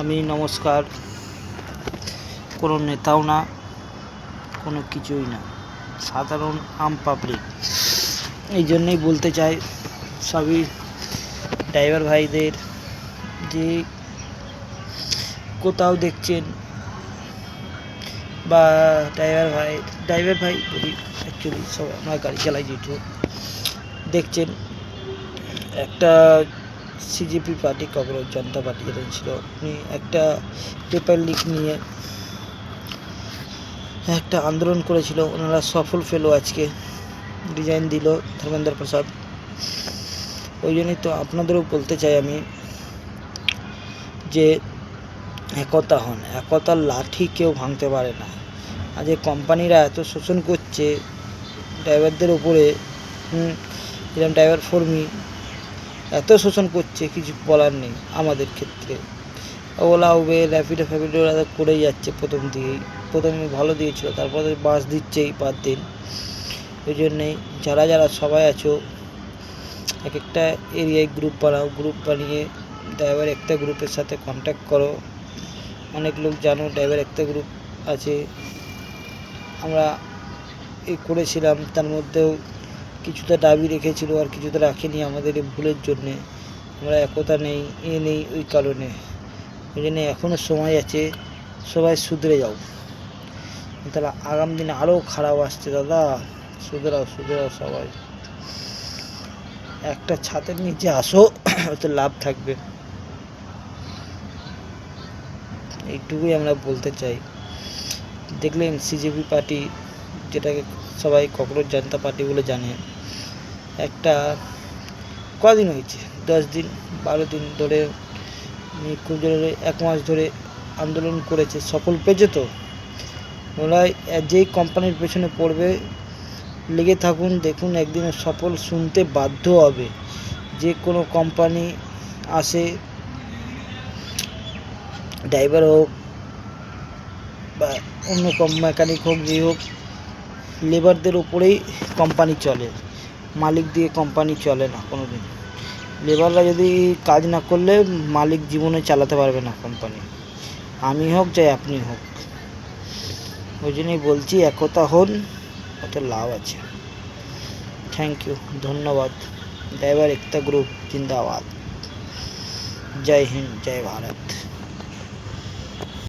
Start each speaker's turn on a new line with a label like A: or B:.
A: আমি নমস্কার, কোনো নেতাও না, কোনো কিছুই না, সাধারণ আম পাবলিক। এই জন্যই বলতে চাই সবই ড্রাইভার ভাইদের, যে কোথাও দেখছেন বা ড্রাইভার ভাই বলি, অ্যাকচুয়ালি সব আমরা গাড়ি চালাই যেহেতু, দেখছেন একটা সিজেপি পার্টি, কংগ্রেস জনতা পার্টি যেটা ছিল, উনি একটা পেপার লিক নিয়ে একটা আন্দোলন করেছিল, ওনারা সফল ফেলো, আজকে রিজাইন দিল ধর্মেন্দ্র প্রসাদ। ওই জন্যই তো আপনাদেরও বলতে চাই আমি, যে একতা হন, একতার লাঠি কেউ ভাঙতে পারে না। আজ কোম্পানিরা এত শোষণ করছে ড্রাইভারদের উপরে, যেরকম ড্রাইভার ফর্মি এত শোষণ করছে, কিছু বলার নেই। আমাদের ক্ষেত্রে ওলা উবের র্যাপিডো ফ্যাপিডো করেই যাচ্ছে, প্রথমে ভালো দিয়েছিল, তারপরে বাস দিচ্ছেই বাদ দিন। ওই জন্যেই যারা সবাই আছো, এক একটা এরিয়ায় গ্রুপ বানাও, গ্রুপ বানিয়ে ড্রাইভার একটা গ্রুপের সাথে কন্ট্যাক্ট করো। অনেক লোক জানো ড্রাইভার একটা গ্রুপ আছে, আমরা করেছিলাম, তার মধ্যেও কিছুটা দাবি রেখেছিল আর কিছুটা রাখেনি, আমাদের এই ভুলের জন্যে। আমরা একতা নেই, নেই ওই কারণে। ওই জন্য এখনও সময় আছে, সবাই শুধরে যাও, তাহলে আগামী দিনে আরও খারাপ আসছে। দাদা শুধরাও সবাই, একটা ছাদের নিচে আসো, ওতে লাভ থাকবে। এইটুকুই আমরা বলতে চাই। দেখলেন সিজেপি পার্টি, যেটাকে সবাই কংগ্রেস জনতা পার্টি বলে জানে, একটা কদিন হয়েছে, 10 দিন 12 দিন ধরে, খুব জোরে 1 মাস ধরে আন্দোলন করেছে, সফল পেয়েছে। তো ওরা যেই কোম্পানির পেছনে পড়বে, লেগে থাকুন, দেখুন একদিন সফল শুনতে বাধ্য হবে। যে কোনো কোম্পানি আসে, ড্রাইভার হোক বা অন্য মেকানিক হোক, যে হোক, লেবারদের উপরেই কোম্পানি চলে, মালিক দিয়ে কোম্পানি চলে না কোনো দিন। লেবাররা যদি কাজ না করলে মালিক জীবনে চালাতে পারবে না কোম্পানি, আমি হোক চাই আপনি হোক। ওই জন্যই বলছি একতা হন, কত লাভ আছে। থ্যাংক ইউ, ধন্যবাদ। ড্রাইভার একতা গ্রুপ জিন্দাবাদ। জয় হিন্দ, জয় ভারত।